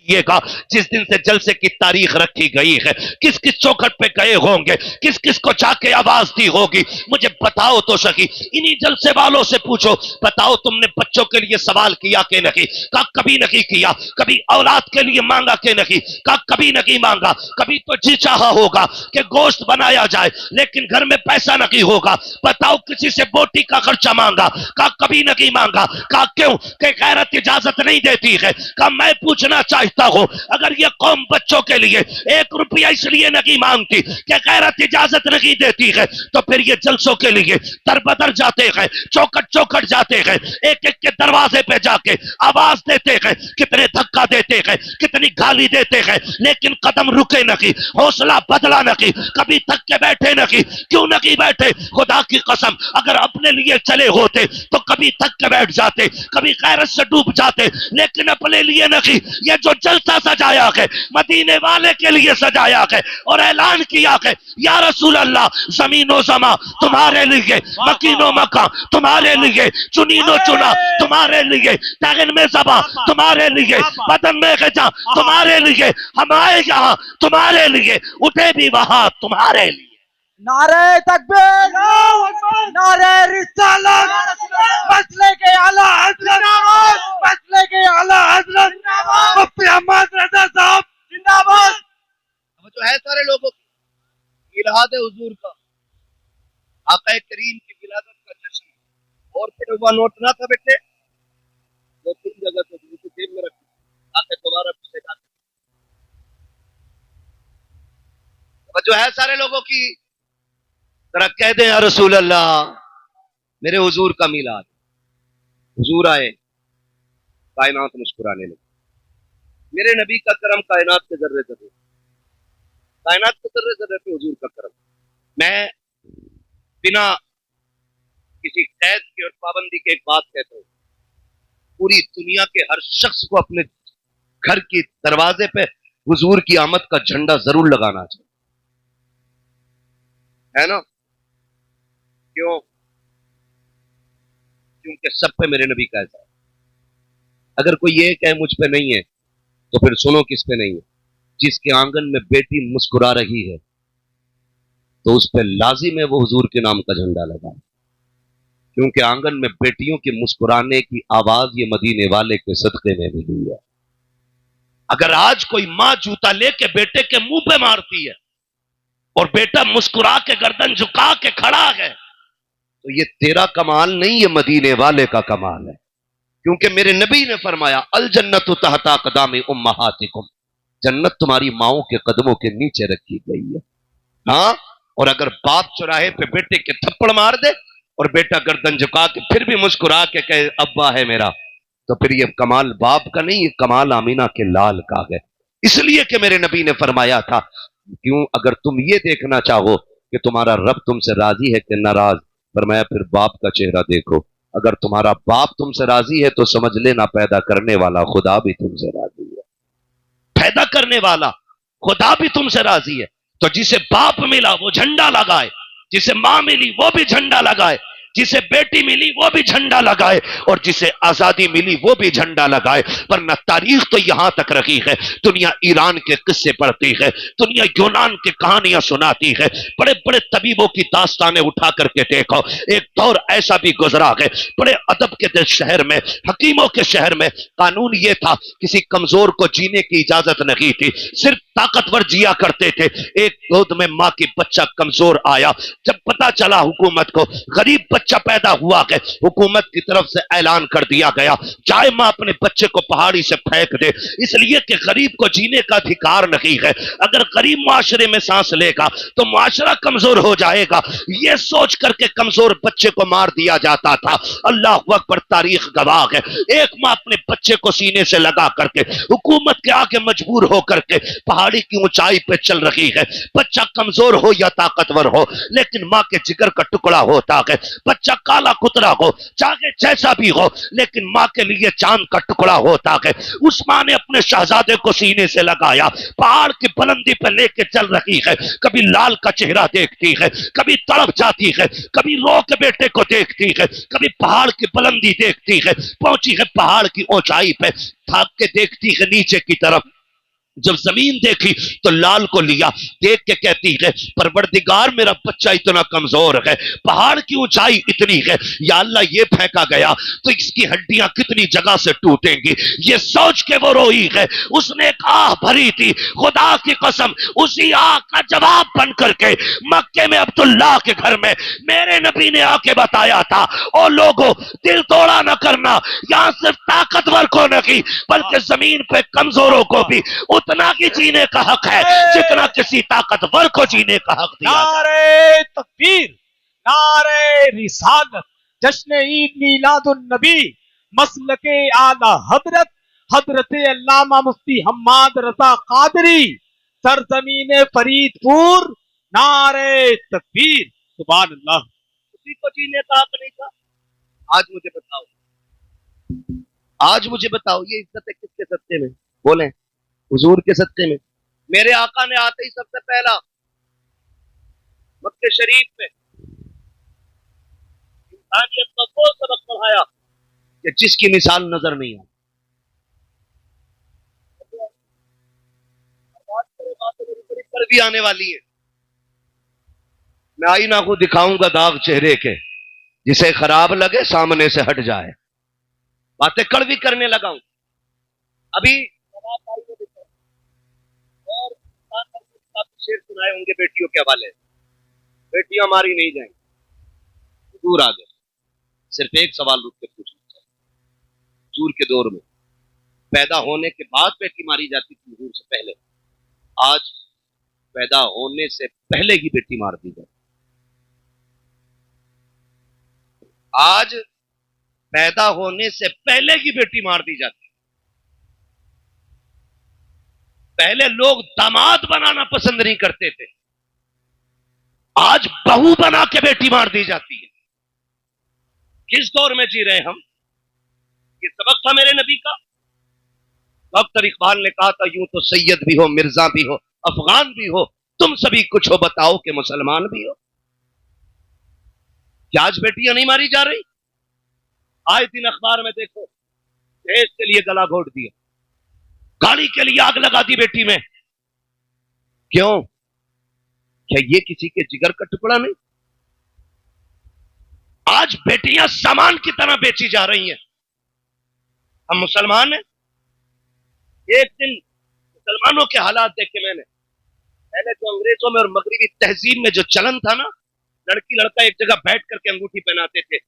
یہ گا جس دن سے جلسے کی تاریخ رکھی گئی ہے، کس کس چوکھٹ پہ گئے ہوں گے، کس کس کو جا کے آواز دی ہوگی، مجھے بتاؤ تو صحیح۔ انہی جلسے والوں سے پوچھو، بتاؤ تم نے بچوں کے لیے سوال کیا کہ نہیں؟ کہا کبھی نہیں کیا۔ کبھی اولاد کے لیے مانگا کہ نہیں؟ کہا کبھی نہیں مانگا۔ کبھی تو جی چاہا ہوگا کہ گوشت بنایا جائے لیکن گھر میں پیسہ نہیں ہوگا، بتاؤ کسی سے بوٹی کا خرچہ مانگا؟ کہا کبھی نہیں مانگا۔ کہا کیوں؟ کہ غیرت اجازت نہیں دیتی ہے۔ کہا میں پوچھنا چاہتا ہوں، اگر یہ قوم بچوں کے لیے 1 روپیہ اس لیے نہیں مانگتی کہ غیرت اجازت نہیں دیتی ہے، تو پھر یہ جلسوں کے لیے در بدر جاتے ہیں، چوکٹ چوکٹ جاتے ہیں، ایک ایک کے دروازے پہ جا کے آواز دیتے ہیں، کتنے دھکا دیتے ہیں، کتنی گالی دیتے ہیں، لیکن قدم رکے نہیں، حوصلہ بدلا نہیں، کبھی تھک کے بیٹھے نہیں۔ کیوں نہیں بیٹھے؟ خدا کی قسم اگر اپنے لیے چلے ہوتے تو کبھی تھک کے بیٹھ جاتے، کبھی غیرت سے ڈوب جاتے، لیکن اپنے لیے نہیں۔ یہ جو جلسہ سجایا ہے مدینے والے کے لیے سجایا ہے اور اعلان کیا ہے، یا رسول اللہ زمین و زماں تمہارے لیے، مکین و مکان تمہارے لیے، چنین و چنا تمہارے لیے، تغن میں زباں تمہارے لیے، بدن میں غذا تمہارے لیے، ہم آئے یہاں تمہارے لیے، اٹھے بھی وہاں تمہارے لیے۔ نعرہ تکبیر، نعرہ رسالت، مسئلے کے اعلیٰ حضرت، مسئلے کے اعلیٰ حضرت مفتی احمد رضا صاحب زندہ باد۔ جو ہے سارے لوگوں کی میلاد حضور کا، آقا کریم کی ولادت کا جشن اور پھر ہوا نوٹ نہ تھا بیٹے، وہ 3 جگہ سے جیب میں رکھی آقا دوبارہ پیچھے جاتے۔ جو ہے سارے لوگوں کی ذرا کہہ دیں یا رسول اللہ میرے حضور کا میلاد۔ حضور آئے، کائنات مسکرانے لگی۔ میرے نبی کا کرم کائنات کے ذرے ذرے، کائنات کے ذرے ذرے پہ حضور کا کرم۔ میں بنا کسی قید کی اور پابندی کے ایک بات کہتا ہوں، پوری دنیا کے ہر شخص کو اپنے گھر کی دروازے پہ حضور کی آمد کا جھنڈا ضرور لگانا چاہیے، ہے نا؟ کیوں؟ کیونکہ سب پہ میرے نبی کا احسان ہے۔ اگر کوئی یہ کہے مجھ پہ نہیں ہے تو پھر سنو کس پہ نہیں ہے۔ جس کے آنگن میں بیٹی مسکرا رہی ہے تو اس پہ لازم ہے وہ حضور کے نام کا جھنڈا لگائے، کیونکہ آنگن میں بیٹیوں کی مسکرانے کی آواز یہ مدینے والے کے صدقے میں ملی ہے۔ اگر آج کوئی ماں جوتا لے کے بیٹے کے منہ پہ مارتی ہے اور بیٹا مسکرا کے گردن جھکا کے کھڑا ہے تو یہ تیرا کمال نہیں، یہ مدینے والے کا کمال ہے، کیونکہ میرے نبی نے فرمایا الجنت تحت اقدام امہاتکم، جنت تمہاری ماؤں کے قدموں کے نیچے رکھی گئی ہے۔ ہاں، اور اگر باپ چوراہے پہ بیٹے کے تھپڑ مار دے اور بیٹا گردن جھکا کے پھر بھی مسکرا کے کہے ابا ہے میرا، تو پھر یہ کمال باپ کا نہیں، یہ کمال آمینہ کے لال کا ہے۔ اس لیے کہ میرے نبی نے فرمایا تھا کیوں اگر تم یہ دیکھنا چاہو کہ تمہارا رب تم سے راضی ہے کہ ناراض، فرمایا پھر باپ کا چہرہ دیکھو، اگر تمہارا باپ تم سے راضی ہے تو سمجھ لینا پیدا کرنے والا خدا بھی تم سے راضی ہے، پیدا کرنے والا خدا بھی تم سے راضی ہے۔ تو جسے باپ ملا وہ جھنڈا لگائے، جسے ماں ملی وہ بھی جھنڈا لگائے، جسے بیٹی ملی وہ بھی جھنڈا لگائے، اور جسے آزادی ملی وہ بھی جھنڈا لگائے۔ ورنہ تاریخ تو یہاں تک رہی ہے، دنیا ایران کے قصے پڑھتی ہے، دنیا یونان کی کہانیاں سناتی ہے، بڑے بڑے طبیبوں کی داستانیں اٹھا کر کے دیکھو۔ ایک دور ایسا بھی گزرا ہے بڑے ادب کے شہر میں، حکیموں کے شہر میں، قانون یہ تھا کسی کمزور کو جینے کی اجازت نہیں تھی، صرف طاقتور جیا کرتے تھے۔ ایک گود میں ماں کی بچہ کمزور آیا، جب پتا چلا حکومت کو غریب بچہ پیدا ہوا ہے، حکومت کی طرف سے اعلان کر دیا گیا چاہے ماں اپنے بچے کو پہاڑی سے پھینک دے، اس لیے کہ غریب کو جینے کا ادھیکار نہیں ہے۔ اگر غریب معاشرے میں سانس لے گا تو معاشرہ کمزور ہو جائے گا، یہ سوچ کر کے کمزور بچے کو مار دیا جاتا تھا۔ اللہ اکبر، تاریخ گواہ ہے، ایک ماں اپنے بچے کو سینے سے لگا کر کے حکومت کے آگے مجبور ہو کر کے پہاڑی کی اونچائی پہ چل رہی ہے۔ بچہ کمزور ہو یا طاقتور ہو لیکن ماں کے جگر کا ٹکڑا ہوتا ہے، بچہ کالا کترا ہو چاہے جیسا بھی ہو لیکن ماں کے لیے چاند کا ٹکڑا ہوتا ہے۔ اس ماں نے اپنے شہزادے کو سینے سے لگایا، پہاڑ کی بلندی پہ لے کے چل رہی ہے، کبھی لال کا چہرہ دیکھتی ہے، کبھی تڑپ جاتی ہے، کبھی رو کے بیٹے کو دیکھتی ہے، کبھی پہاڑ کی بلندی دیکھتی ہے، پہنچی ہے پہاڑ کی اونچائی پہ، تھک کے دیکھتی ہے نیچے کی طرف، जब जमीन देखी तो लाल को लिया, देख के कहती है परवरदिगार मेरा बच्चा इतना कमजोर है, पहाड़ की ऊंचाई इतनी है, या अल्लाह ये फेंका गया तो इसकी हड्डियां कितनी जगह से टूटेंगी। ये सोच के वो रोई है। उसने एक आह भरी थी, खुदा की कसम उसी आह का जवाब बन करके मक्के में अब्दुल्लाह के घर में मेरे नबी ने आके बताया था, ओ लोगों दिल तोड़ा न करना, यहां सिर्फ ताकतवर को नहीं बल्कि जमीन पे कमजोरों को भी उतना ही जीने का हक है जितना किसी ताकतवर को जीने का हक दिया जाए। नारे तकबीर, नारे रिसालत, जश्न ईद मीलादुन नबी, मसलके आला हजरत, हजरत अल्लामा मुफ्ती हम्माद रजा कादरी, सरजमीन फरीदपुर, नारे तकबीर, सुभान अल्लाह। किसी को जीने का हक नहीं था। आज मुझे बताओ, आज मुझे बताओ ये इज्जत है किसके सत्ते में? बोले हुजूर के सत्ते में। मेरे आका ने आते ही सबसे पहला मक्के शरीफ में इंसानियत का वो सबक पढ़ाया कि जिसकी मिसाल नजर नहीं आती। पर भी आने वाली है। मैं आईना को दिखाऊंगा दाग चेहरे के, जिसे खराब लगे सामने से हट जाए। बातें कड़वी करने लगा हूं। अभी और शेर सुनाए होंगे बेटियों के हवाले। बेटियां मारी नहीं जाएंगी, दूर आ गए। सिर्फ एक सवाल रुक के पूछना चाहिए। हुजूर के दौर में पैदा होने के बाद बेटी मारी जाती थी, हुजूर से पहले। आज पैदा होने से पहले ही बेटी मार दी जाती। आज पैदा होने से पहले ही बेटी मार दी जाती। पहले लोग दामाद बनाना पसंद नहीं करते थे, आज बहू बना के बेटी मार दी जाती है। किस दौर में जी रहे हम? ये सबक था मेरे नबी का। डॉक्टर इकबाल ने कहा था, यूं तो सैयद भी हो, मिर्जा भी हो, अफगान भी हो, तुम सभी कुछ हो, बताओ कि मुसलमान भी हो। क्या आज बेटियां नहीं मारी जा रही? आए दिन अखबार में देखो, देश के लिए गला घोट दिया, गाड़ी के लिए आग लगा दी बेटी में। क्यों? क्या ये किसी के जिगर का टुकड़ा नहीं? आज बेटियां सामान की तरह बेची जा रही हैं। हम मुसलमान हैं। एक दिन मुसलमानों के हालात देखे मैंने। पहले तो अंग्रेजों में और मगरबी तहजीब में जो चलन था ना, लड़की लड़का एक जगह बैठ करके अंगूठी पहनाते थे।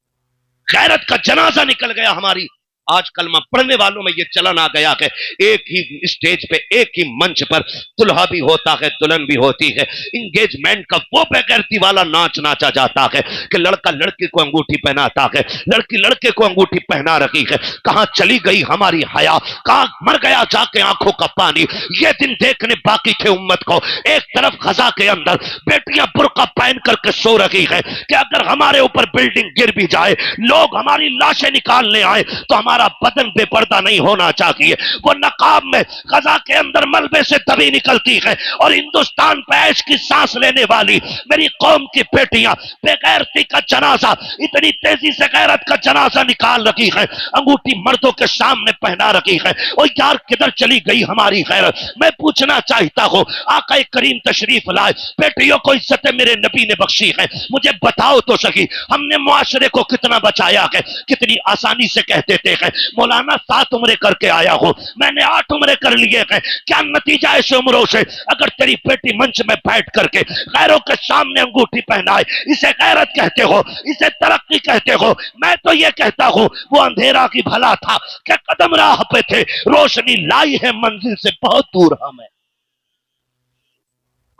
गैरत का जनाजा निकल गया हमारी। आज कलमा पढ़ने वालों में यह चलन आ गया है, एक ही स्टेज पे, एक ही मंच पर दुल्हा भी होता है, दुल्हन भी होती है। इंगेजमेंट का वो बेगैरती वाला नाच नाचा जाता है कि लड़का लड़की को अंगूठी पहनाता है, लड़की लड़के को अंगूठी पहना रही है। कहां चली गई हमारी हया, कहां मर गया जाके आंखों का पानी। ये दिन देखने बाकी थे उम्मत को। एक तरफ खजा के अंदर बेटियां बुर्का पहन करके सो रही है कि अगर हमारे ऊपर बिल्डिंग गिर भी जाए, लोग हमारी लाशें निकालने आए तो हमारा बदन बेपर्दा नहीं होना चाहिए। वो नकाब में खजा के अंदर मलबे से तभी निकलती है और हिंदुस्तान पे ऐश की सांस लेने वाली मेरी कौम की बेटियां बेगैरती का जनाजा, इतनी तेजी से गैरत का जनाजा निकाल रही है, अंगूठी मर्दों के सामने पहना रही है। और यार किधर चली गई हमारी गैरत? मैं पूछना चाहता हूं, आका करीम तशरीफ लाए, बेटियों को इज्जत मेरे नबी ने बख्शी है, मुझे बताओ तो सही, हमने मुआशरे को कितना बचाया है? कितनी आसानी से कह देते हैं मौलाना 7 उम्रें करके आया हूं, मैंने 8 उम्रें कर लिए हैं। क्या नतीजा ऐसे उम्रों से? अगर तेरी बेटी मंच में बैठ करके गैरों के सामने अंगूठी पहनाए, इसे गैरत कहते हो, इसे तरक्की कहते हो? मैं तो ये कहता हूं वो अंधेरा की भला था कि कदम राह पे थे, रोशनी लाई है मंजिल से बहुत दूर हमें।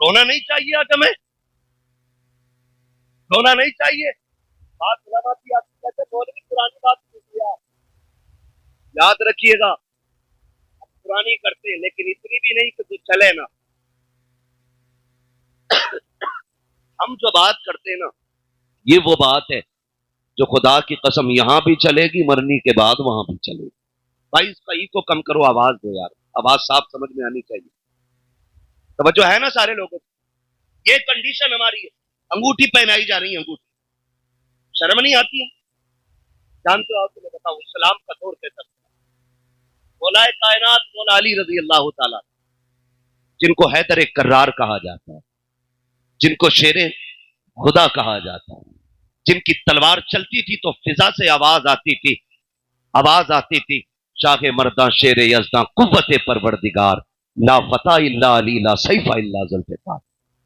रोना नहीं चाहिए आज हमें, रोना नहीं चाहिए। बात की आती है, मौलवी पुरानी बात याद रखिएगा, पुरानी करते हैं लेकिन इतनी भी नहीं कि तो चले ना। हम जो बात करते हैं ना, ये वो बात है जो खुदा की कसम यहां भी चलेगी, मरने के बाद वहां भी चलेगी। भाई इसका ई को कम करो, आवाज दो यार, आवाज साफ समझ में आनी चाहिए। तवज्जो है ना सारे लोगों को? ये कंडीशन हमारी है, अंगूठी पहनाई जा रही है, अंगूठी। शर्म नहीं आती है? जानते हो, आपको मैं बताऊं, इस्लाम का दौर कैसा, मौलाए कायनात मौला अली रजी अल्लाह ताला जिनको हैदर कर्रार कहा जाता है, जिनको शेर खुदा कहा जाता है, जिनकी तलवार चलती थी तो फिजा से आवाज आती थी, शाह मर्दा शेर यज़दा कुव्वत परवरदिगार, ला फता इल्ला अली ला सैफा इल्ला ज़ुल्फ़िकार।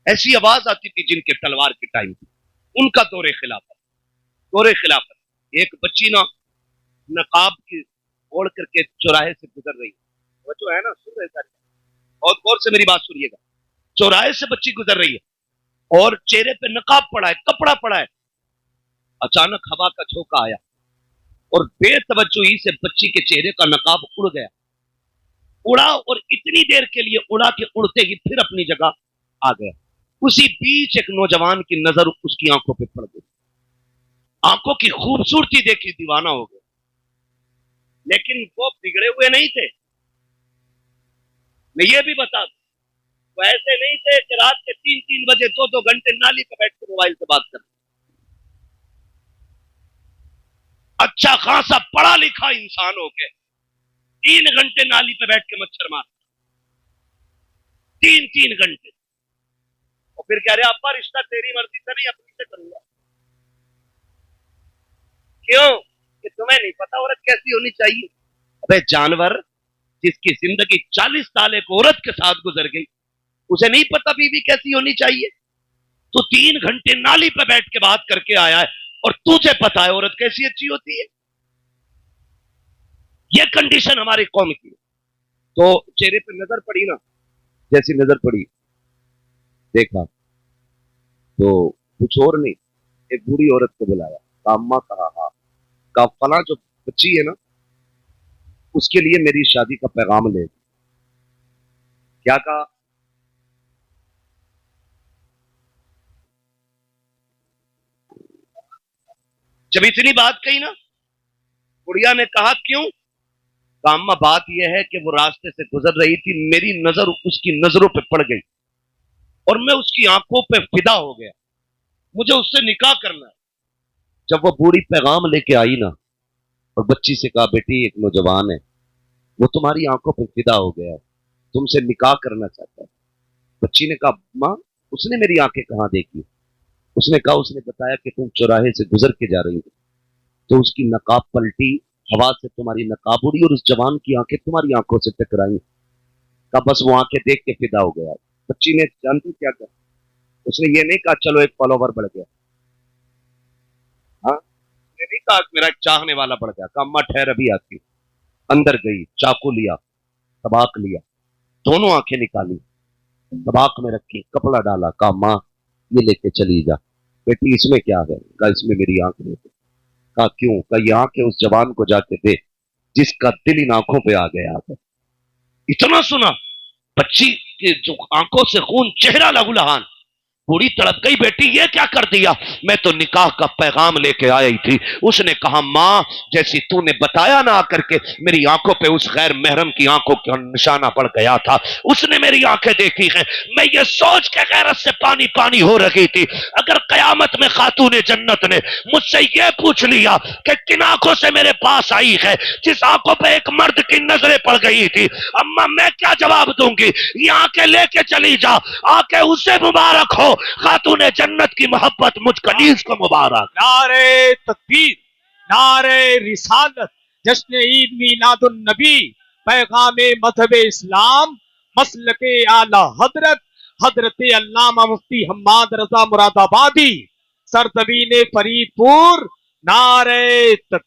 ऐसी आवाज आती थी जिनके तलवार के टाइम थी। उनका दौरे खिलाफत एक बच्ची ना नकाब की ओढ़ करके चौराहे से गुजर रही है, वो जो है ना, सुन रहे सारे, और गौर से मेरी बात सुनिएगा। चौराहे से बच्ची गुजर रही है और चेहरे पे नकाब पड़ा है, कपड़ा पड़ा है। अचानक हवा का झोंका आया और बेतवज्जोही से बच्ची के चेहरे का नकाब उड़ा और इतनी देर के लिए उड़ा के उड़ते ही फिर अपनी जगह आ गया। उसी बीच एक नौजवान की नजर उसकी आंखों पे पड़ गई। आंखों की खूबसूरती देखी दीवाना हो गया, लेकिन वो बिगड़े हुए नहीं थे। मैं ये भी बता दूं, वो ऐसे नहीं थे कि रात के 3-3 बजे 2-2 घंटे नाली पे बैठ के मोबाइल से बात कर। अच्छा खासा पढ़ा लिखा इंसान हो के 3 घंटे नाली पे बैठ के मच्छर मार, 3-3 घंटे। और फिर कह रहे अब्बा रिश्ता तेरी मर्जी से नहीं अपनी से करूंगा। क्यों? कि तुम्हें नहीं पता औरत कैसी होनी चाहिए। अबे जानवर, जिसकी जिंदगी 40 साल एक औरत के साथ गुजर गई, उसे नहीं पता बीवी कैसी होनी चाहिए? तो 3 घंटे नाली पे बैठ के बात करके आया है और तुझे पता है औरत कैसी अच्छी होती है। ये कंडीशन हमारी कौम की। तो चेहरे पे नजर पड़ी ना, जैसी नजर पड़ी, देखा तो कुछ और नहीं, एक बूढ़ी औरत को बुलाया, अम्मा कहा फला जो बच्ची है ना, उसके लिए मेरी शादी का पैगाम ले। क्या कहा? जब इतनी बात कही ना, बुढ़िया ने कहा क्यों? अम्मा बात यह है कि वो रास्ते से गुजर रही थी, मेरी नजर उसकी नजरों पे पड़ गई और मैं उसकी आंखों पे फिदा हो गया, मुझे उससे निकाह करना है। जब वो बूढ़ी पैगाम लेके आई ना और बच्ची से कहा बेटी एक नौजवान है, वो तुम्हारी आंखों पे फिदा हो गया है, तुमसे निकाह करना चाहता है। बच्ची ने कहा माँ, उसने मेरी आंखें कहाँ देखी? उसने कहा उसने बताया कि तुम चौराहे से गुजर के जा रही हो, तो उसकी नकाब पलटी, हवा से तुम्हारी नकाब उड़ी और उस जवान की आंखें तुम्हारी आंखों से टकराई। कहा बस वो आंखें देख के फिदा हो गया। बच्ची ने जानती क्या कहा? उसने ये नहीं कहा चलो एक फॉलोवर बढ़ गया, हाँ, उसने नहीं कहा मेरा एक चाहने वाला बढ़ गया। कहा अम्मा ठहर अभी आती। अंदर गई, चाकू लिया, तबाक लिया, दोनों आंखें निकाली, तबाक में रखी, कपड़ा डाला, कहा माँ ये लेके चली जा। बेटी इसमें क्या है? कहा इसमें मेरी आंख नहीं। कहा क्यों? कहा ये आंखें उस जवान को जाके दे जिसका दिल इन आंखों पे आ गया। इतना सुना, बच्ची के जो आंखों से खून, चेहरा लहूलुहान, बूढ़ी तड़प गई, बेटी ये क्या कर दिया? मैं तो निकाह का पैगाम लेके आई थी। उसने कहा माँ जैसी तूने बताया ना आकर के, मेरी आंखों पे उस गैर महरम की आंखों का निशाना पड़ गया था, उसने मेरी आंखें देखी हैं। मैं ये सोच के गैरत से पानी पानी हो रही थी, अगर कयामत में खातूने जन्नत ने मुझसे ये पूछ लिया कि किन आंखों से मेरे पास आई है, जिस आंखों पे एक मर्द की नजरें पड़ गई थी, अम्मा मैं क्या जवाब दूंगी? ये आंखें लेके चली जा, आंखें उसे मुबारक हो, खातूने जन्नत की मोहब्बत मुझ कनीज को मुबारक। नारे तकबीर, नारे रिसालत, जश्न ईद मीलादुन नबी, पैगामे मज़हब इस्लाम, मसलके आला हजरत, हजरत अल्लामा मुफ्ती हम्माद रजा मुरादाबादी, सरजमीन फरीदपुर। नारे तकबीर।